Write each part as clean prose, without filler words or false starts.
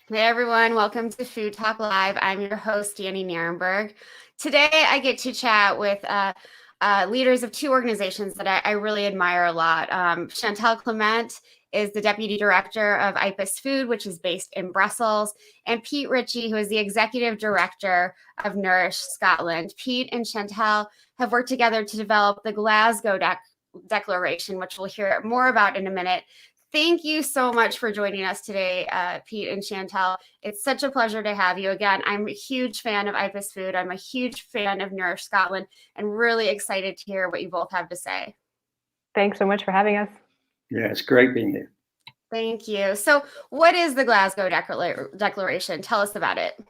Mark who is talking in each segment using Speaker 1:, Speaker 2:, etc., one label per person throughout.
Speaker 1: Hey everyone, welcome to Food Talk Live. I'm your host, Danny Nierenberg. Today I get to chat with leaders of two organizations that I really admire a lot. Chantal Clement is the Deputy Director of IPES-Food, which is based in Brussels, and Pete Ritchie, who is the Executive Director of Nourish Scotland. Pete and Chantal have worked together to develop the Glasgow Declaration, which we'll hear more about in a minute. Thank you so much for joining us today, Pete and Chantal. It's such a pleasure to have you again. I'm a huge fan of IPES-Food. I'm a huge fan of Nourish Scotland and really excited to hear what you both have to say.
Speaker 2: Thanks so much for having us.
Speaker 3: Yeah, it's great being here.
Speaker 1: Thank you. So what is the Glasgow Declaration? Tell us about it.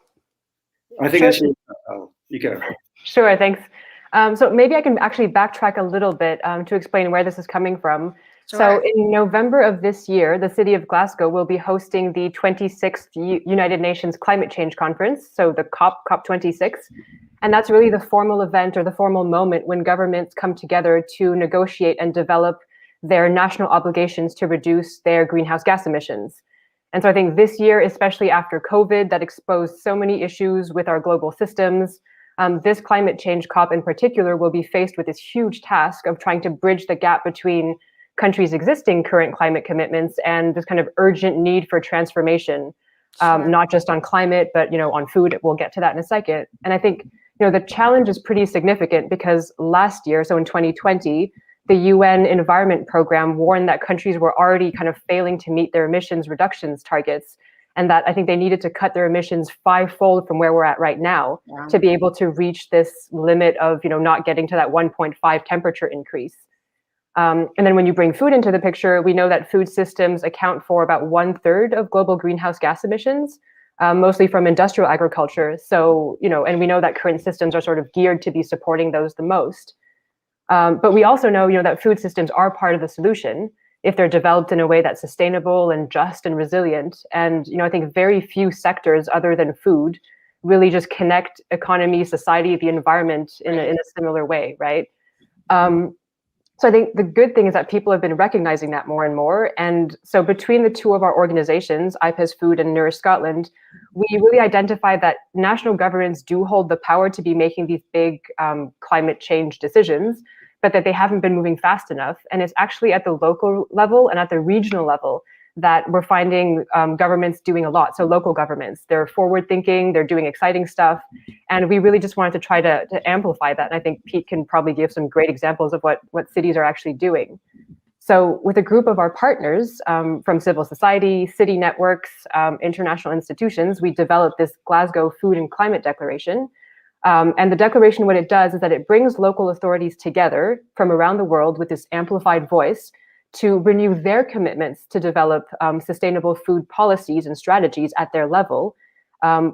Speaker 3: I think actually, you go.
Speaker 2: Sure, thanks. So maybe I can actually backtrack a little bit to explain where this is coming from.
Speaker 1: Sure.
Speaker 2: So in November of this year, the city of Glasgow will be hosting the 26th United Nations Climate Change Conference, so the COP26. And that's really the formal event or the formal moment when governments come together to negotiate and develop their national obligations to reduce their greenhouse gas emissions. And so I think this year, especially after COVID, that exposed so many issues with our global systems, this climate change COP in particular will be faced with this huge task of trying to bridge the gap between countries' existing current climate commitments and this kind of urgent need for transformation,
Speaker 1: Sure.
Speaker 2: not just on climate, but on food. We'll get to that in a second. And I think the challenge is pretty significant because last year, so in 2020, the UN Environment Program warned that countries were already kind of failing to meet their emissions reductions targets, and that I think they needed to cut their emissions fivefold from where we're at right now to be able to reach this limit of not getting to that 1.5 temperature increase. And then when you bring food into the picture, we know that food systems account for about 1/3 of global greenhouse gas emissions, mostly from industrial agriculture. So, and we know that current systems are sort of geared to be supporting those the most. But we also know, that food systems are part of the solution if they're developed in a way that's sustainable and just and resilient. And, I think very few sectors other than food really just connect economy, society, the environment in a similar way, right? So I think the good thing is that people have been recognizing that more and more. And so between the two of our organizations, IPES-Food and Nourish Scotland, we really identified that national governments do hold the power to be making these big climate change decisions, but that they haven't been moving fast enough. And it's actually at the local level and at the regional level that we're finding governments doing a lot. So local governments, they're forward thinking, they're doing exciting stuff. And we really just wanted to try to amplify that. And I think Pete can probably give some great examples of what cities are actually doing. So with a group of our partners from civil society, city networks, international institutions, we developed this Glasgow Food and Climate Declaration. And the declaration, what it does is that it brings local authorities together from around the world with this amplified voice to renew their commitments to develop sustainable food policies and strategies at their level,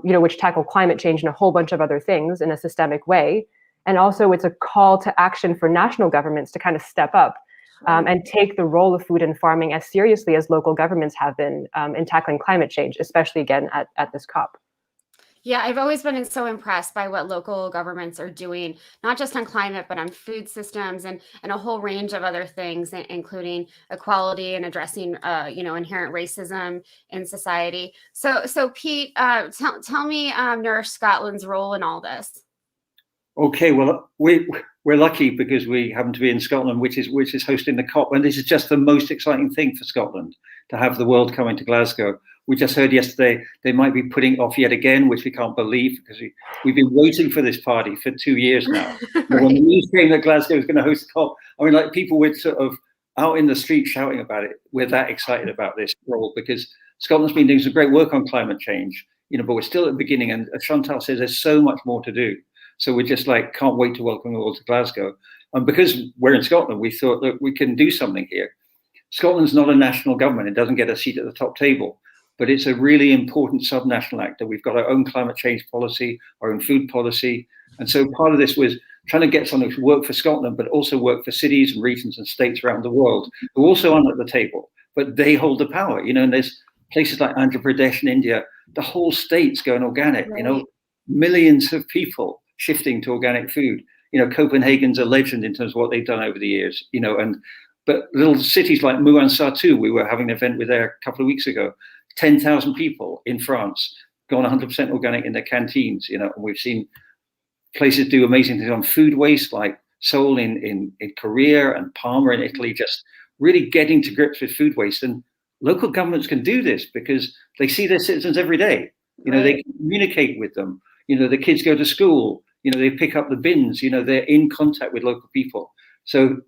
Speaker 2: which tackle climate change and a whole bunch of other things in a systemic way. And also it's a call to action for national governments to kind of step up and take the role of food and farming as seriously as local governments have been in tackling climate change, especially again at this COP.
Speaker 1: Yeah, I've always been so impressed by what local governments are doing, not just on climate, but on food systems and a whole range of other things, including equality and addressing, inherent racism in society. So Pete, tell me Nourish Scotland's role in all this.
Speaker 3: Okay, well, we're lucky because we happen to be in Scotland, which is hosting the COP, and this is just the most exciting thing for Scotland to have the world coming to Glasgow. We just heard yesterday they might be putting it off yet again, which we can't believe because we've been waiting for this party for 2 years now.
Speaker 1: Right.
Speaker 3: When the news came that Glasgow was going to host the COP, I mean, like people were sort of out in the street shouting about it. We're that excited about this role because Scotland's been doing some great work on climate change, but we're still at the beginning. And as Chantal says, there's so much more to do. So we're just can't wait to welcome you all to Glasgow. And because we're in Scotland, we thought, look, we can do something here. Scotland's not a national government. It doesn't get a seat at the top table, but it's a really important subnational actor. We've got our own climate change policy, our own food policy. And so part of this was trying to get something to work for Scotland, but also work for cities and regions and states around the world who also aren't at the table, but they hold the power, and there's places like Andhra Pradesh in India, the whole state's going organic,
Speaker 1: Right.
Speaker 3: Millions of people shifting to organic food. Copenhagen's a legend in terms of what they've done over the years, but little cities like Muan Satu, we were having an event with there a couple of weeks ago, 10,000 people in France gone 100% organic in their canteens, and we've seen places do amazing things on food waste, like Seoul in Korea and Parma in Italy, just really getting to grips with food waste. And local governments can do this because they see their citizens every day. They communicate with them. The kids go to school. They pick up the bins. They're in contact with local people. And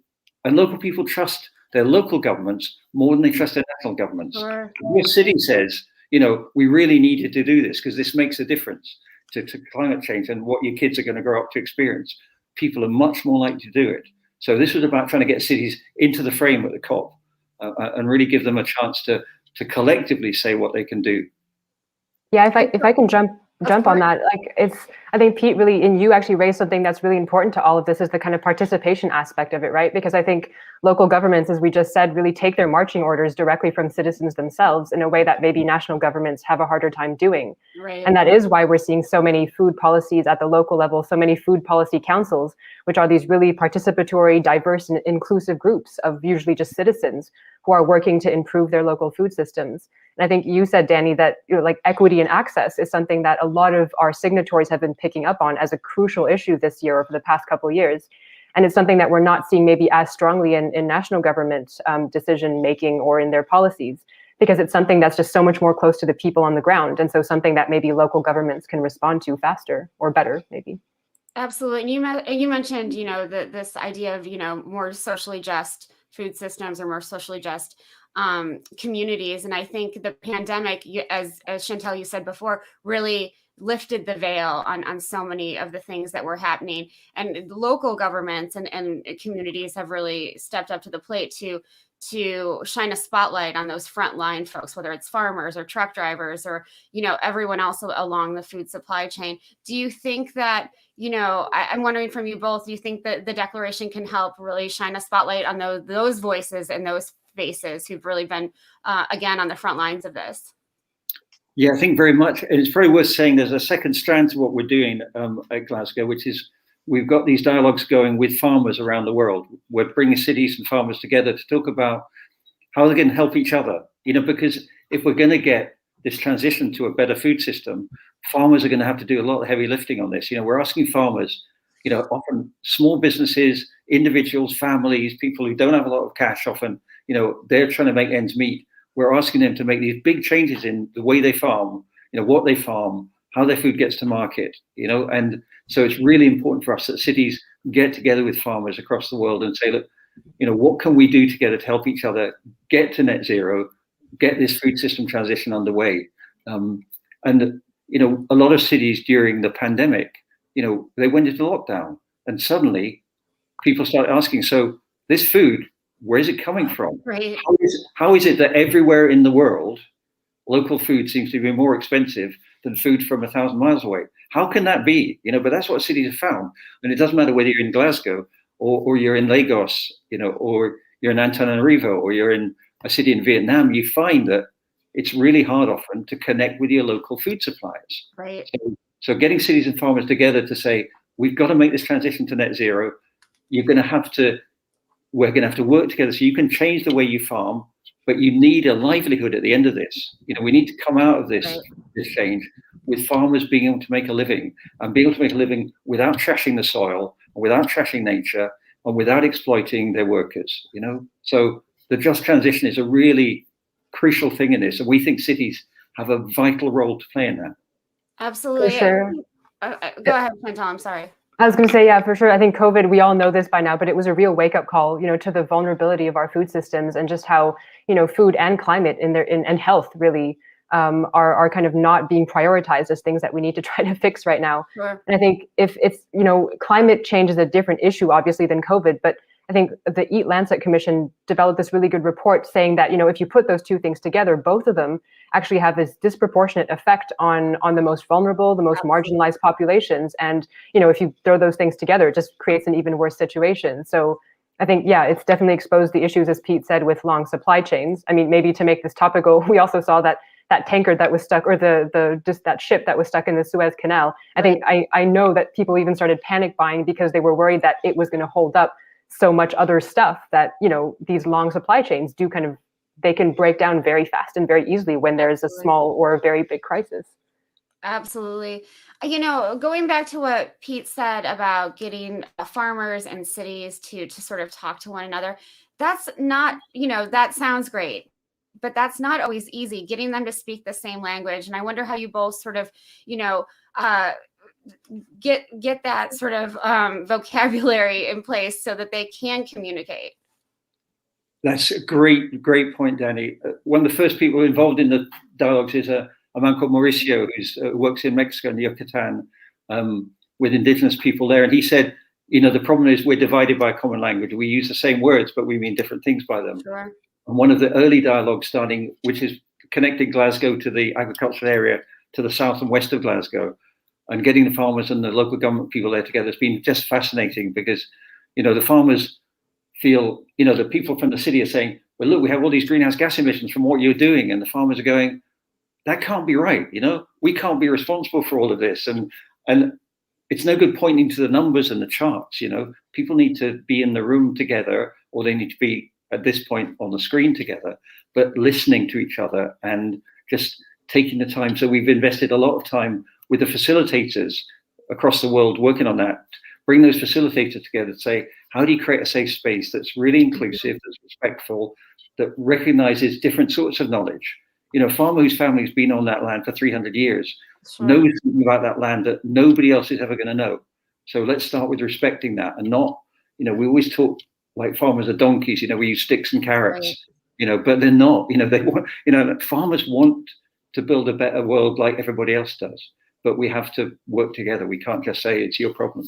Speaker 3: local people trust their local governments more than they trust their national governments.
Speaker 1: Sure.
Speaker 3: Your city says, we really needed to do this because this makes a difference to climate change and what your kids are going to grow up to experience. People are much more likely to do it. So this was about trying to get cities into the frame at the COP and really give them a chance to collectively say what they can do.
Speaker 2: Yeah, if I can jump on that, I think Pete really, and you actually raised something that's really important to all of this, is the kind of participation aspect of it, right? Because I think local governments, as we just said, really take their marching orders directly from citizens themselves in a way that maybe national governments have a harder time doing.
Speaker 1: Right.
Speaker 2: And that is why we're seeing so many food policies at the local level, so many food policy councils, which are these really participatory, diverse, and inclusive groups of usually just citizens who are working to improve their local food systems. And I think you said, Danny, that equity and access is something that a lot of our signatories have been picking up on as a crucial issue this year or for the past couple of years. And it's something that we're not seeing maybe as strongly in national government decision making or in their policies, because it's something that's just so much more close to the people on the ground. And so something that maybe local governments can respond to faster or better, maybe.
Speaker 1: Absolutely. And you mentioned, this idea of, more socially just food systems or more socially just communities. And I think the pandemic, as Chantal, you said before, really lifted the veil on so many of the things that were happening. And local governments and communities have really stepped up to the plate to shine a spotlight on those frontline folks, whether it's farmers or truck drivers or, everyone else along the food supply chain. Do you think that, I'm wondering from you both, do you think that the declaration can help really shine a spotlight on those voices and those faces who've really been, again, on the front lines of this?
Speaker 3: Yeah, I think very much. And it's probably worth saying there's a second strand to what we're doing at Glasgow, which is we've got these dialogues going with farmers around the world. We're bringing cities and farmers together to talk about how they can help each other, because if we're going to get this transition to a better food system, farmers are going to have to do a lot of heavy lifting on this. We're asking farmers, often small businesses, individuals, families, people who don't have a lot of cash, often, they're trying to make ends meet. We're asking them to make these big changes in the way they farm, what they farm, how their food gets to market, and so it's really important for us that cities get together with farmers across the world and say, look, what can we do together to help each other get to net zero, get this food system transition underway? And a lot of cities during the pandemic, they went into lockdown, and suddenly people started asking, so this food, where is it coming from?
Speaker 1: Right.
Speaker 3: How is it that everywhere in the world, local food seems to be more expensive than food from 1,000 miles away? How can that be? But that's what cities have found. And it doesn't matter whether you're in Glasgow or you're in Lagos, or you're in Antananarivo, or you're in a city in Vietnam, you find that it's really hard often to connect with your local food suppliers.
Speaker 1: Right.
Speaker 3: So getting cities and farmers together to say, we've got to make this transition to net zero. We're going to have to work together so you can change the way you farm, but you need a livelihood at the end of this. We need to come out of this change with farmers being able to make a living, and being able to make a living without trashing the soil, and without trashing nature, and without exploiting their workers. So the just transition is a really crucial thing in this, and we think cities have a vital role to play in that.
Speaker 1: Absolutely.
Speaker 2: For sure.
Speaker 1: Go ahead, Chantal. I'm sorry.
Speaker 2: I was going to say, yeah, for sure. I think COVID, we all know this by now, but it was a real wake-up call, to the vulnerability of our food systems, and just how, food and climate and health really are kind of not being prioritized as things that we need to try to fix right now.
Speaker 1: Sure.
Speaker 2: And I think if it's, climate change is a different issue, obviously, than COVID, but I think the Eat Lancet Commission developed this really good report saying that, if you put those two things together, both of them actually have this disproportionate effect on the most vulnerable, the most marginalized populations. And, if you throw those things together, it just creates an even worse situation. So I think, yeah, it's definitely exposed the issues, as Pete said, with long supply chains. I mean, maybe to make this topical, we also saw that tanker that was stuck, or just that ship that was stuck in the Suez Canal. I think I know that people even started panic buying because they were worried that it was going to hold up so much other stuff that, these long supply chains do kind of they can break down very fast and very easily when there's a small or a very big crisis.
Speaker 1: Absolutely. Going back to what Pete said about getting farmers and cities to sort of talk to one another, that's not, that sounds great, but that's not always easy, getting them to speak the same language. And I wonder how you both sort of, get that sort of vocabulary in place so that they can communicate.
Speaker 3: That's a great point, Danny. One of the first people involved in the dialogues is a man called Mauricio, who works in Mexico and Yucatan with indigenous people there. And he said, the problem is we're divided by a common language. We use the same words, but we mean different things by them.
Speaker 1: Sure.
Speaker 3: And one of the early dialogues starting, which is connecting Glasgow to the agricultural area to the south and west of Glasgow, and getting the farmers and the local government people there together has been just fascinating, because, the farmers feel, the people from the city are saying, well, look, we have all these greenhouse gas emissions from what you're doing. And the farmers are going, that can't be right. We can't be responsible for all of this. And it's no good pointing to the numbers and the charts. People need to be in the room together, or they need to be at this point on the screen together, but listening to each other and just taking the time. So we've invested a lot of time with the facilitators across the world working on that. Bring those facilitators together to say, how do you create a safe space that's really inclusive, that's respectful, that recognizes different sorts of knowledge? A farmer whose family's been on that land for 300 years knows something about that land that nobody else is ever going to know. So let's start with respecting that, and not, we always talk like farmers are donkeys, we use sticks and carrots, but they're not, they want, farmers want to build a better world like everybody else does, but we have to work together. We can't just say it's your problem,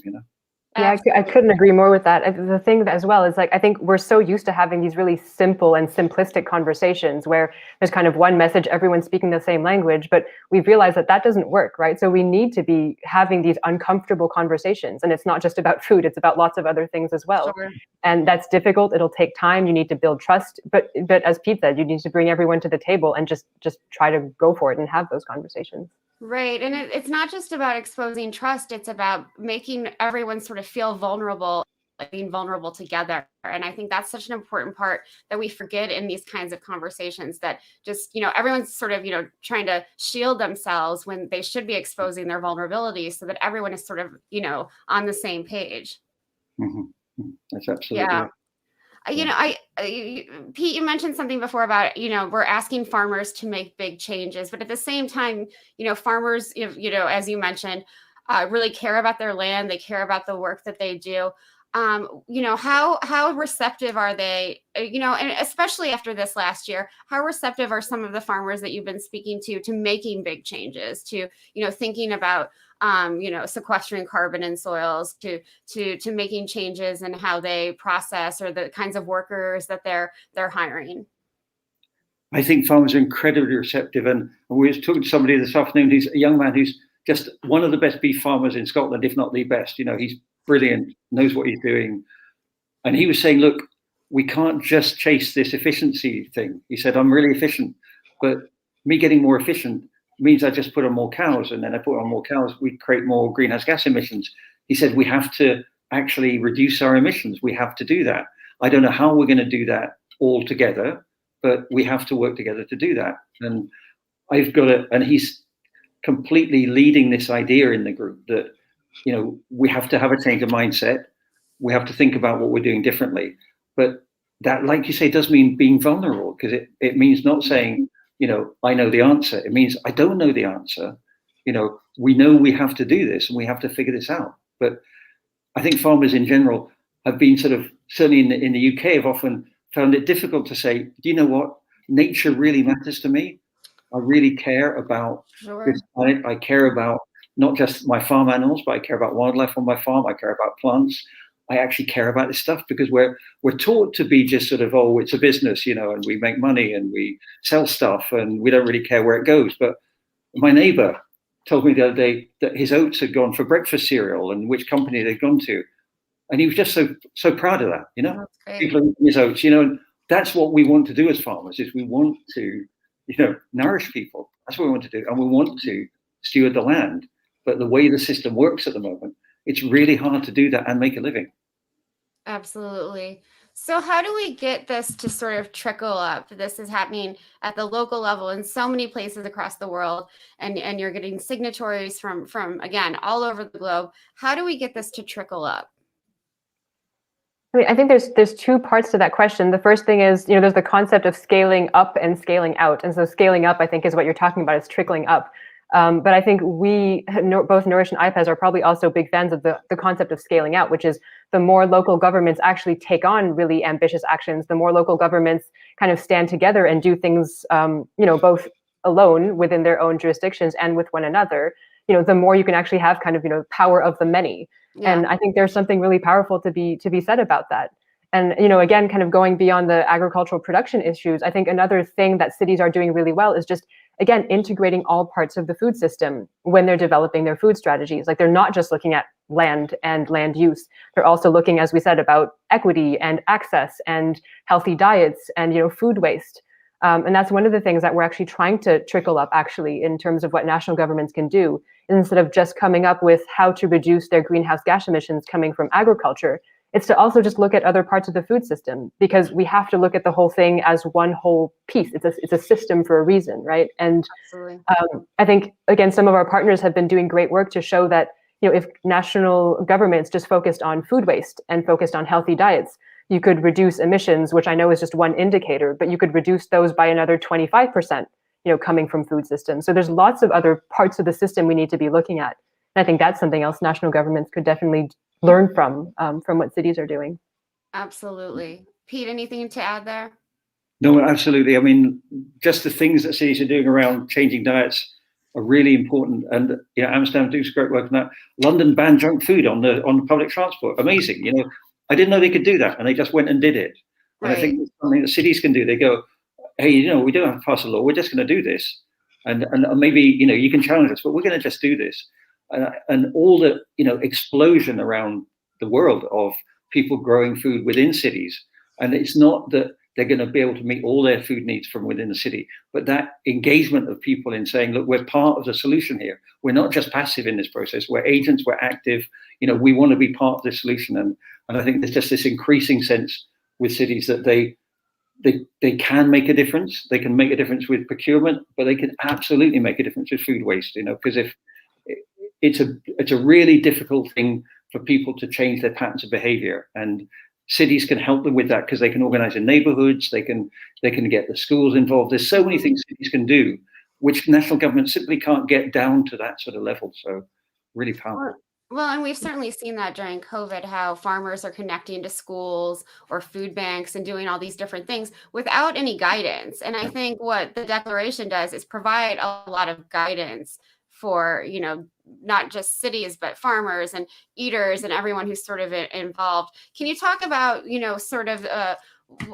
Speaker 2: Yeah, I couldn't agree more with that. The thing as well is, I think we're so used to having these really simple and simplistic conversations where there's kind of one message, everyone's speaking the same language, but we've realized that doesn't work, right? So we need to be having these uncomfortable conversations, and it's not just about food, it's about lots of other things as well.
Speaker 1: Sure.
Speaker 2: And that's difficult. It'll take time. You need to build trust, but as Pete said, you need to bring everyone to the table and just try to go for it and have those conversations.
Speaker 1: Right. And it's not just about exposing trust. It's about making everyone sort of feel vulnerable, being vulnerable together. And I think that's such an important part that we forget in these kinds of conversations, that just, everyone's sort of, trying to shield themselves when they should be exposing their vulnerabilities, so that everyone is sort of, on the same page.
Speaker 3: Mm-hmm. That's absolutely right.
Speaker 1: Pete, you mentioned something before about, we're asking farmers to make big changes, but at the same time, farmers, as you mentioned, really care about their land. They care about the work that they do. How receptive are they, and especially after this last year, how receptive are some of the farmers that you've been speaking to making big changes, to, thinking about, sequestering carbon in soils, to making changes in how they process, or the kinds of workers that they're hiring?
Speaker 3: I think farmers are incredibly receptive. And we were talking to somebody this afternoon, who's a young man who's just one of the best beef farmers in Scotland, if not the best. He's brilliant, knows what he's doing. And he was saying, look, we can't just chase this efficiency thing. He said, I'm really efficient, but me getting more efficient means I just put on more cows, and then I put on more cows, we create more greenhouse gas emissions. He said, we have to actually reduce our emissions. We have to do that. I don't know how we're going to do that all together, but we have to work together to do that. And and he's completely leading this idea in the group that, we have to have a change of mindset. We have to think about what we're doing differently. But that, like you say, does mean being vulnerable, because it means not saying, I know the answer. It means I don't know the answer. We know we have to do this and we have to figure this out. But I think farmers in general have been certainly in the UK, have often found it difficult to say, do you know what? Nature really matters to me. I really care about this planet. I care about not just my farm animals, but I care about wildlife on my farm. I care about plants. I actually care about this stuff, because we're taught to be just it's a business, and we make money and we sell stuff and we don't really care where it goes. But my neighbor told me the other day that his oats had gone for breakfast cereal and which company they'd gone to. And he was just so proud of that, people are eating his oats, and that's what we want to do as farmers, is we want to, nourish people. That's what we want to do. And we want to steward the land. But the way the system works at the moment, it's really hard to do that and make a living.
Speaker 1: Absolutely. So how do we get this to sort of trickle up? This is happening at the local level in so many places across the world, and you're getting signatories from again all over the globe. How do we get this to trickle up?
Speaker 2: I mean, I think there's two parts to that question. The first thing is, there's the concept of scaling up and scaling out. And so scaling up, I think, is what you're talking about. It's trickling up. But I think we, both Nourish and IPES, are probably also big fans of the concept of scaling out, which is the more local governments actually take on really ambitious actions, the more local governments kind of stand together and do things, both alone within their own jurisdictions and with one another, the more you can actually have kind of, power of the many.
Speaker 1: Yeah.
Speaker 2: And I think there's something really powerful to be said about that. And again, kind of going beyond the agricultural production issues, I think another thing that cities are doing really well is just, again, integrating all parts of the food system when they're developing their food strategies. Like, they're not just looking at land and land use. They're also looking, as we said, about equity and access and healthy diets and food waste. And that's one of the things that we're actually trying to trickle up, actually, in terms of what national governments can do. Instead of just coming up with how to reduce their greenhouse gas emissions coming from agriculture, it's to also just look at other parts of the food system, because we have to look at the whole thing as one whole piece. It's a system for a reason, right? And I think, again, some of our partners have been doing great work to show that if national governments just focused on food waste and focused on healthy diets, you could reduce emissions, which I know is just one indicator, but you could reduce those by another 25%, coming from food systems. So there's lots of other parts of the system we need to be looking at. And I think that's something else national governments could definitely learn from what cities are doing.
Speaker 1: Absolutely. Pete, anything to add there?
Speaker 3: No, absolutely. I mean, just the things that cities are doing around changing diets are really important. And Amsterdam does great work on that. London banned junk food on the public transport. Amazing. I didn't know they could do that, and they just went and did it. And I think it's something that cities can do. They go, hey, we don't have to pass a law. We're just going to do this, and maybe you can challenge us, but we're going to just do this. And all the explosion around the world of people growing food within cities, and it's not that they're going to be able to meet all their food needs from within the city, but that engagement of people in saying, look, we're part of the solution here. We're not just passive in this process. We're agents. We're active. We want to be part of the solution. And I think there's just this increasing sense with cities that they can make a difference. They can make a difference with procurement, but they can absolutely make a difference with food waste. Because if it's a really difficult thing for people to change their patterns of behavior, and cities can help them with that, because they can organize in neighborhoods, they can get the schools involved. There's so many things cities can do, which national government simply can't get down to that sort of level. So really powerful.
Speaker 1: Well, and we've certainly seen that during COVID, how farmers are connecting to schools or food banks and doing all these different things without any guidance. And I think what the declaration does is provide a lot of guidance for, not just cities, but farmers and eaters and everyone who's sort of involved. Can you talk about, sort of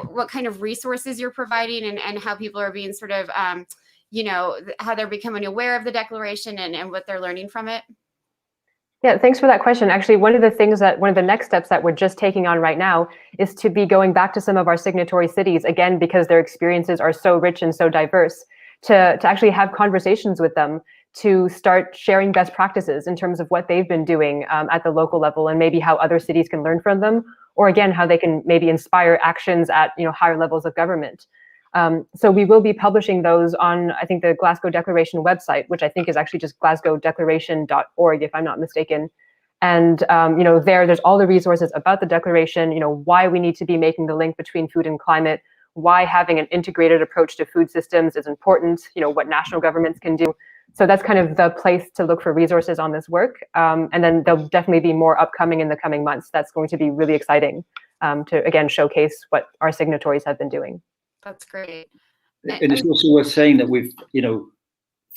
Speaker 1: what kind of resources you're providing and how people are being sort of, how they're becoming aware of the declaration and what they're learning from it?
Speaker 2: Yeah, thanks for that question. Actually, one of the next steps that we're just taking on right now is to be going back to some of our signatory cities, again, because their experiences are so rich and so diverse, to actually have conversations with them, to start sharing best practices in terms of what they've been doing at the local level, and maybe how other cities can learn from them, or again, how they can maybe inspire actions at higher levels of government. So we will be publishing those on, I think, the Glasgow Declaration website, which I think is actually just glasgowdeclaration.org, if I'm not mistaken. And there's all the resources about the declaration, why we need to be making the link between food and climate, why having an integrated approach to food systems is important, what national governments can do. So that's kind of the place to look for resources on this work. And then there'll definitely be more upcoming in the coming months. That's going to be really exciting to, again, showcase what our signatories have been doing.
Speaker 1: That's great.
Speaker 3: And it's also worth saying that we've,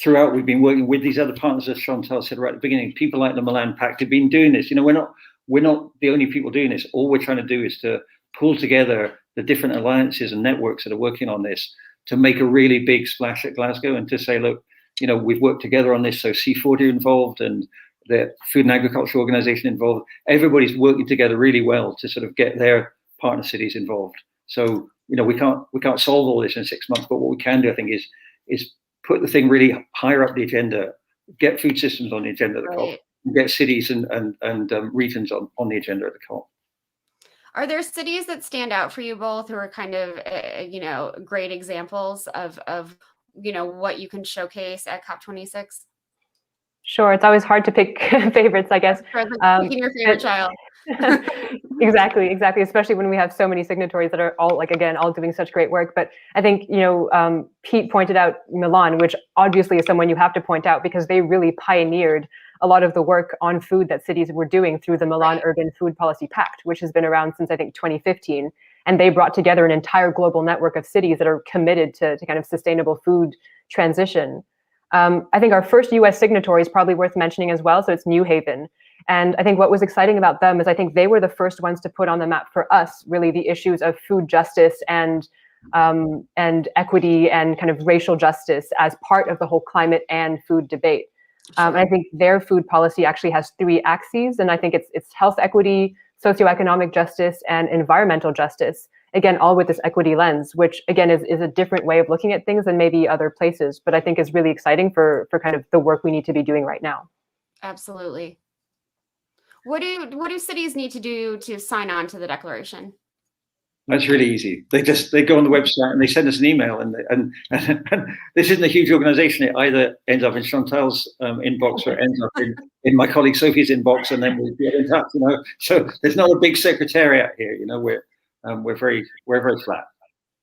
Speaker 3: throughout we've been working with these other partners, as Chantal said right at the beginning, people like the Milan Pact have been doing this. We're not the only people doing this. All we're trying to do is to pull together the different alliances and networks that are working on this to make a really big splash at Glasgow, and to say, look, we've worked together on this. So C40 are involved, and the Food and Agriculture Organization involved. Everybody's working together really well to sort of get their partner cities involved. So we can't solve all this in 6 months, but what we can do, I think, is put the thing really higher up the agenda, get food systems on the agenda of the COP, and get cities and regions on the agenda of the COP.
Speaker 1: Are there cities that stand out for you both who are kind of, great examples of what you can showcase at COP26?
Speaker 2: Sure, it's always hard to pick favorites, I guess.
Speaker 1: Or like picking your favorite child.
Speaker 2: Exactly, especially when we have so many signatories that are all, like, again, all doing such great work. But I think, Pete pointed out Milan, which obviously is someone you have to point out because they really pioneered a lot of the work on food that cities were doing through the Milan Urban Food Policy Pact, which has been around since, I think, 2015. And they brought together an entire global network of cities that are committed to kind of sustainable food transition. I think our first US signatory is probably worth mentioning as well. So it's New Haven. And I think what was exciting about them is I think they were the first ones to put on the map for us, really, the issues of food justice and equity and kind of racial justice as part of the whole climate and food debate. And I think their food policy actually has 3 axes. And I think it's health equity, socioeconomic justice, and environmental justice. Again, all with this equity lens, which again is a different way of looking at things than maybe other places, but I think is really exciting for kind of the work we need to be doing right now.
Speaker 1: Absolutely. What do cities need to do to sign on to the declaration?
Speaker 3: That's really easy. They go on the website and they send us an email, and this isn't a huge organization. It either ends up in Chantal's inbox or it ends up in my colleague Sophie's inbox, and then we get in touch. So there's not a big secretariat here. We're very flat.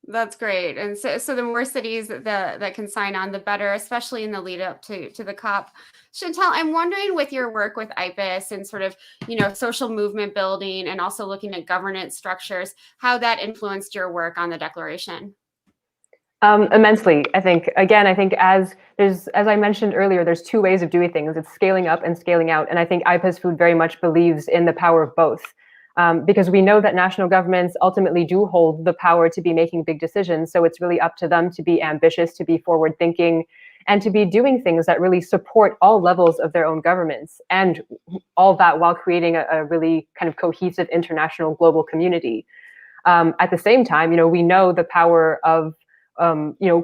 Speaker 1: That's great. And so the more cities that can sign on, the better, especially in the lead up to the COP. Chantal, I'm wondering, with your work with IPES and sort of, social movement building and also looking at governance structures, how that influenced your work on the declaration.
Speaker 2: Immensely. I think as I mentioned earlier, there's 2 ways of doing things. It's scaling up and scaling out. And I think IPES-Food very much believes in the power of both. Because we know that national governments ultimately do hold the power to be making big decisions. So it's really up to them to be ambitious, to be forward thinking, and to be doing things that really support all levels of their own governments, and all that while creating a really kind of cohesive international global community. At the same time, we know the power of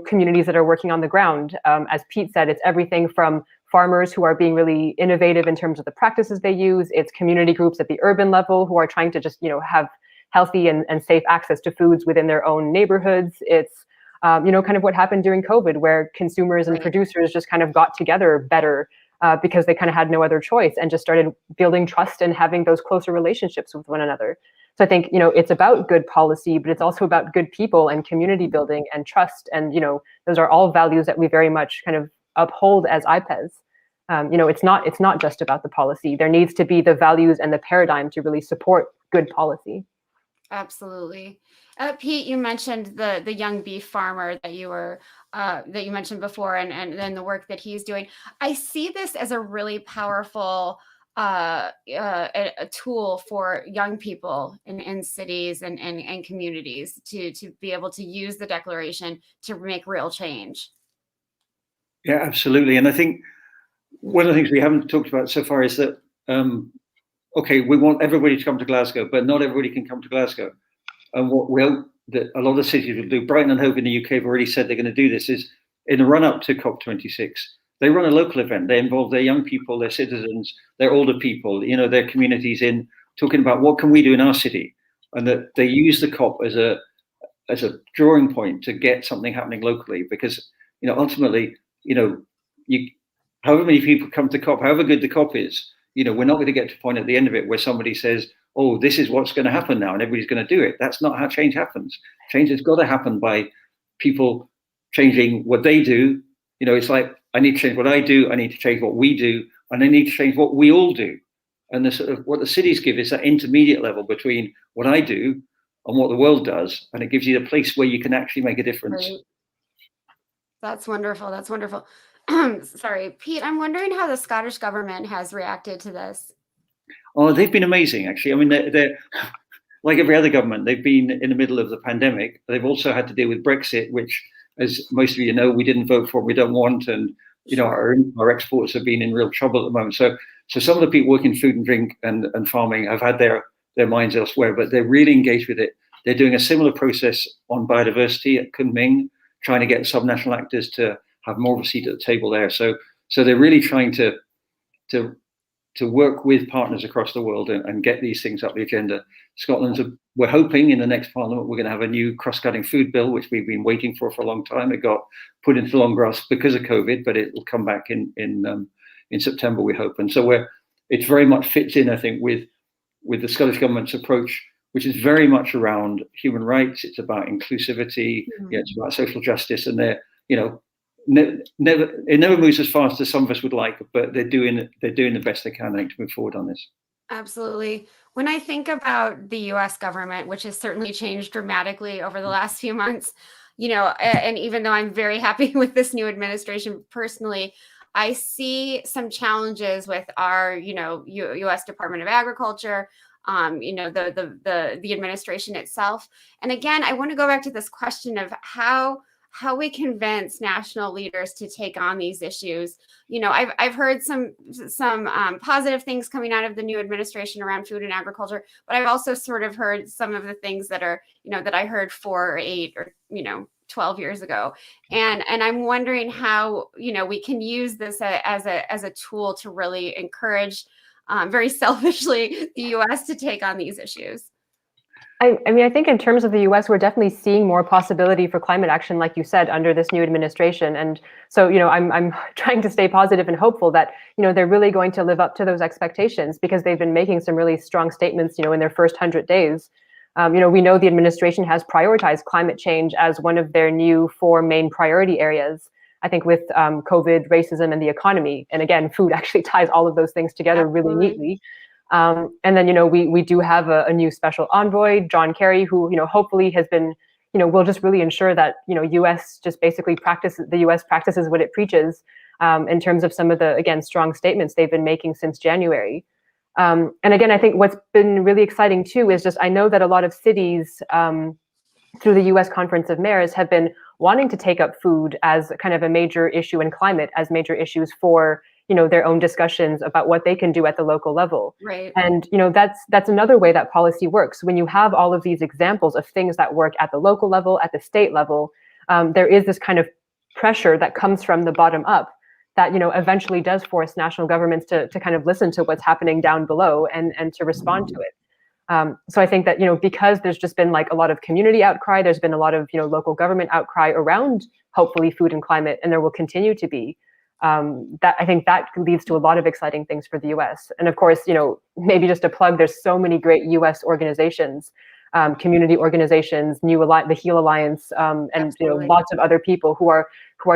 Speaker 2: communities that are working on the ground. As Pete said, it's everything from farmers who are being really innovative in terms of the practices they use. It's community groups at the urban level who are trying to just, have healthy and safe access to foods within their own neighborhoods. It's, kind of what happened during COVID, where consumers and producers just kind of got together better because they kind of had no other choice and just started building trust and having those closer relationships with one another. So I think, it's about good policy, but it's also about good people and community building and trust. And, those are all values that we very much kind of uphold as IPES. It's not just about the policy. There needs to be the values and the paradigm to really support good policy.
Speaker 1: Absolutely. Pete, you mentioned the young beef farmer that you mentioned before, and then the work that he's doing. I see this as a really powerful a tool for young people in cities and communities to be able to use the declaration to make real change.
Speaker 3: Yeah, absolutely. And I think one of the things we haven't talked about so far is that, we want everybody to come to Glasgow, but not everybody can come to Glasgow. And what we hope that a lot of cities will do, Brighton and Hove in the UK have already said they're going to do this, is in the run up to COP26, they run a local event. They involve their young people, their citizens, their older people, their communities, in talking about what can we do in our city, and that they use the COP as a drawing point to get something happening locally. Because ultimately, however many people come to COP, however good the COP is, we're not going to get to a point at the end of it where somebody says, oh, this is what's going to happen now, and everybody's going to do it. That's not how change happens. Change has got to happen by people changing what they do. It's like, I need to change what I do, I need to change what we do, and I need to change what we all do. And what the cities give is that intermediate level between what I do and what the world does, and it gives you the place where you can actually make a difference.
Speaker 1: Right. That's wonderful. That's wonderful. Sorry, Pete, I'm wondering how the Scottish government has reacted to this.
Speaker 3: Oh, they've been amazing, actually. I mean, they're like every other government. They've been in the middle of the pandemic. They've also had to deal with Brexit, which, as most of you know, we didn't vote for, we don't want, and our exports have been in real trouble at the moment. So some of the people working food and drink and farming have had their minds elsewhere, but they're really engaged with it. They're doing a similar process on biodiversity at Kunming, trying to get subnational actors to have more of a seat at the table there. So they're really trying to work with partners across the world and get these things up the agenda. we're hoping in the next Parliament we're going to have a new cross-cutting food bill, which we've been waiting for a long time. It got put into long grass because of COVID, but it will come back in September, we hope. And so it very much fits in, I think, with the Scottish Government's approach, which is very much around human rights. It's about inclusivity. It's about social justice, and they're, it never moves as fast as some of us would like, but they're doing the best they can, I think, to move forward on this.
Speaker 1: Absolutely. When I think about the US government, which has certainly changed dramatically over the last few months, and even though I'm very happy with this new administration personally, I see some challenges with our, US Department of Agriculture, the administration itself. And again, I want to go back to this question of how we convince national leaders to take on these issues. I've heard some positive things coming out of the new administration around food and agriculture, but I've also sort of heard some of the things that are, that I heard 4 or 8 or 12 years ago, and I'm wondering how we can use this as a tool to really encourage, very selfishly, the U.S. to take on these issues.
Speaker 2: I mean, I think in terms of the US, we're definitely seeing more possibility for climate action, like you said, under this new administration. And so, I'm trying to stay positive and hopeful that, they're really going to live up to those expectations, because they've been making some really strong statements, in their first 100 days. We know the administration has prioritized climate change as one of their new 4 main priority areas, I think, with COVID, racism, and the economy. And again, food actually ties all of those things together really neatly. And then, we do have a new special envoy, John Kerry, who, hopefully has been, will just really ensure that, US just basically the US practices what it preaches, in terms of some of the, again, strong statements they've been making since January. And again, I think what's been really exciting too is just, I know that a lot of cities, through the US Conference of Mayors, have been wanting to take up food as kind of a major issue, and climate as major issues for, their own discussions about what they can do at the local level.
Speaker 1: Right.
Speaker 2: And, that's another way that policy works. When you have all of these examples of things that work at the local level, at the state level, there is this kind of pressure that comes from the bottom up that, eventually does force national governments to kind of listen to what's happening down below and to respond to it. So I think that, because there's just been like a lot of community outcry, there's been a lot of, local government outcry around, hopefully, food and climate, and there will continue to be. That I think that leads to a lot of exciting things for the US. And of course, maybe just a plug, there's so many great US organizations, community organizations, the HEAL Alliance, and lots of other people who are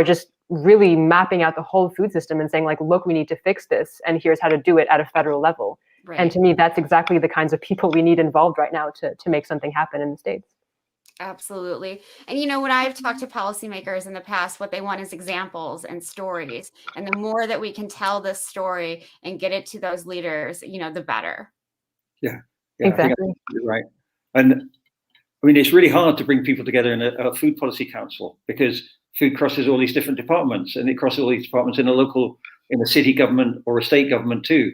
Speaker 2: just really mapping out the whole food system and saying, like, look, we need to fix this, and here's how to do it at a federal level. Right. And to me, that's exactly the kinds of people we need involved right now to make something happen in the States.
Speaker 1: Absolutely. And when I've talked to policymakers in the past, what they want is examples and stories. And the more that we can tell this story and get it to those leaders, the better.
Speaker 3: Yeah,
Speaker 2: exactly.
Speaker 3: You're right. And I mean, it's really hard to bring people together in a food policy council, because food crosses all these different departments, and it crosses all these departments in a city government or a state government too.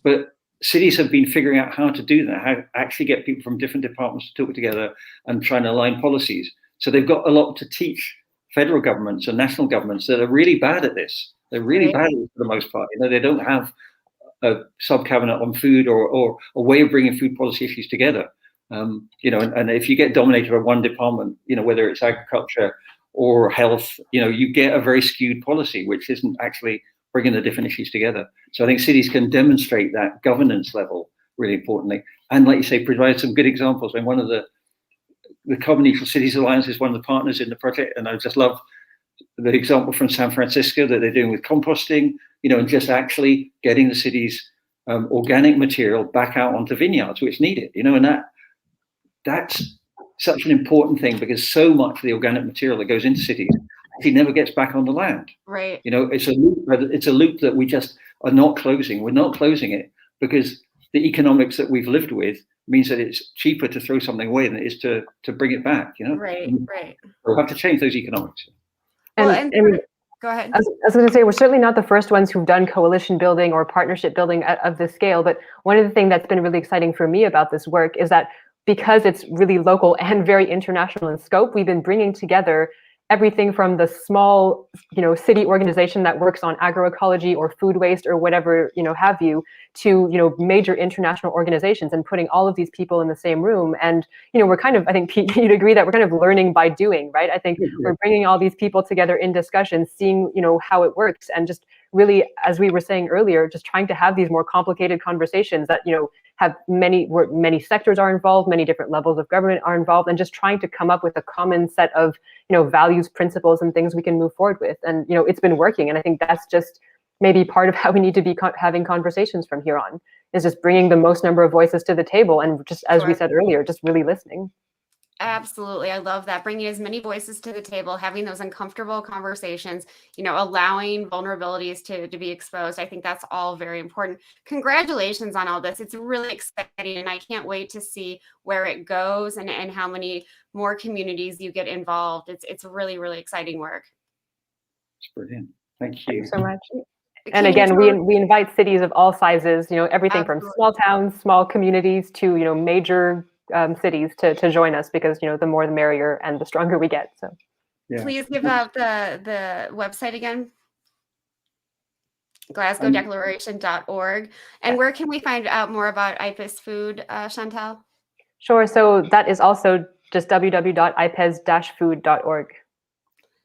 Speaker 3: But cities have been figuring out how to do that, how to actually get people from different departments to talk together and trying to align policies. So they've got a lot to teach federal governments and national governments that are really bad at this. They're really bad at it for the most part. They don't have a sub-cabinet on food or a way of bringing food policy issues together. And if you get dominated by one department, whether it's agriculture or health, you get a very skewed policy, which isn't actually bringing the different issues together. So I think cities can demonstrate that governance level really importantly. And like you say, provide some good examples. And one of the Carbon Neutral Cities Alliance is one of the partners in the project. And I just love the example from San Francisco that they're doing with composting, and just actually getting the city's organic material back out onto vineyards, which need it, and that's such an important thing, because so much of the organic material that goes into cities actually never gets back on the land.
Speaker 1: Right.
Speaker 3: It's a loop that we just are not closing. We're not closing it because the economics that we've lived with means that it's cheaper to throw something away than it is to bring it back.
Speaker 1: Right.
Speaker 3: We'll have to change those economics.
Speaker 2: And
Speaker 1: go ahead.
Speaker 2: I was going to say, we're certainly not the first ones who've done coalition building or partnership building of this scale. But one of the things that's been really exciting for me about this work is that because it's really local and very international in scope, we've been bringing together everything from the small, city organization that works on agroecology or food waste or whatever, have you, to, major international organizations, and putting all of these people in the same room. And, we're kind of, I think, Pete, you'd agree that we're kind of learning by doing, right? I think we're bringing all these people together in discussion, seeing, how it works, and just really, as we were saying earlier, just trying to have these more complicated conversations that, have where many sectors are involved, many different levels of government are involved, and just trying to come up with a common set of, values, principles, and things we can move forward with. And, it's been working. And I think that's just maybe part of how we need to be having conversations from here on, is just bringing the most number of voices to the table. And just, as we said earlier, just really listening.
Speaker 1: Absolutely. I love that. Bringing as many voices to the table, having those uncomfortable conversations, allowing vulnerabilities to be exposed. I think that's all very important. Congratulations on all this. It's really exciting, and I can't wait to see where it goes and how many more communities you get involved. It's really, really exciting work.
Speaker 3: It's brilliant. Thank you.
Speaker 2: Thank you so much. And again, we invite cities of all sizes, everything from small towns, small communities to, major cities to join us, because the more the merrier and the stronger we get. So
Speaker 1: please give out the website again. GlasgowDeclaration.org. And where can we find out more about IPES-Food, Chantal?
Speaker 2: Sure. So that is also just www.ipes-food.org.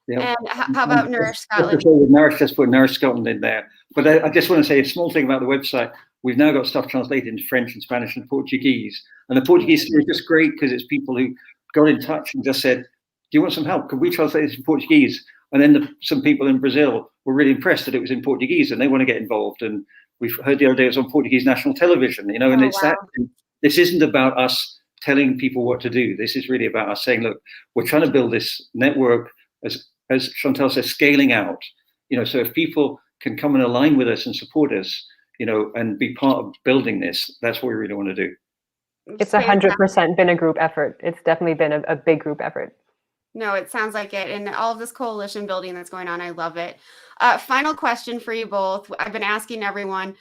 Speaker 3: Yeah.
Speaker 1: And how about Nourish Scotland?
Speaker 3: Nourish, just put Nourish Scotland in there. But I just want to say a small thing about the website. We've now got stuff translated into French and Spanish and Portuguese. And the Portuguese is just great, because it's people who got in touch and just said, do you want some help? Could we translate this in Portuguese? And then some people in Brazil were really impressed that it was in Portuguese, and they want to get involved. And we've heard the other day it was on Portuguese national television, and it's that. This isn't about us telling people what to do. This is really about us saying, look, we're trying to build this network, as Chantal says, scaling out, so if people can come and align with us and support us, and be part of building this, that's what we really want to do.
Speaker 2: It's 100% been a group effort. It's definitely been a big group effort.
Speaker 1: No, it sounds like it. And all of this coalition building that's going on, I love it. Final question for you both. I've been asking everyone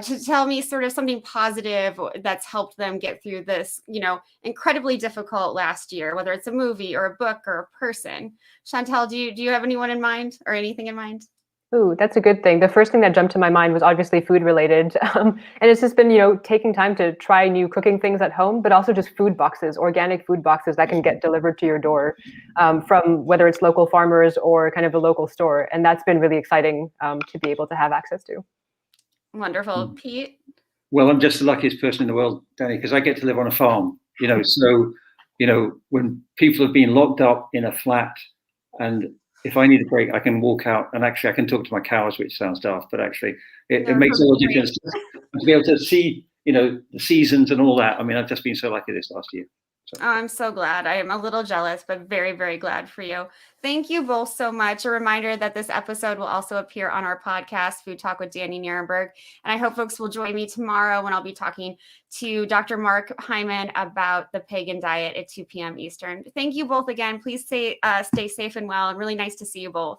Speaker 1: to tell me sort of something positive that's helped them get through this, incredibly difficult last year, whether it's a movie or a book or a person. Chantal, do you have anyone in mind or anything in mind?
Speaker 2: Ooh, that's a good thing. The first thing that jumped to my mind was obviously food related. And it's just been, taking time to try new cooking things at home, but also just food boxes, organic food boxes that can get delivered to your door, from whether it's local farmers or kind of a local store. And that's been really exciting to be able to have access to.
Speaker 1: Wonderful. Pete?
Speaker 3: Well, I'm just the luckiest person in the world, Danny, because I get to live on a farm, so, when people have been locked up in a flat, and if I need a break, I can walk out, and actually I can talk to my cows, which sounds daft, but actually it makes all the difference to be able to see, the seasons and all that. I mean, I've just been so lucky this last year. So.
Speaker 1: Oh, I'm so glad. I am a little jealous, but very, very glad for you. Thank you both so much. A reminder that this episode will also appear on our podcast, Food Talk with Danny Nierenberg. And I hope folks will join me tomorrow when I'll be talking to Dr. Mark Hyman about the pagan diet at 2 p.m. Eastern. Thank you both again. Please stay safe and well, and really nice to see you both.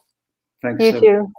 Speaker 3: Thanks.
Speaker 2: You too.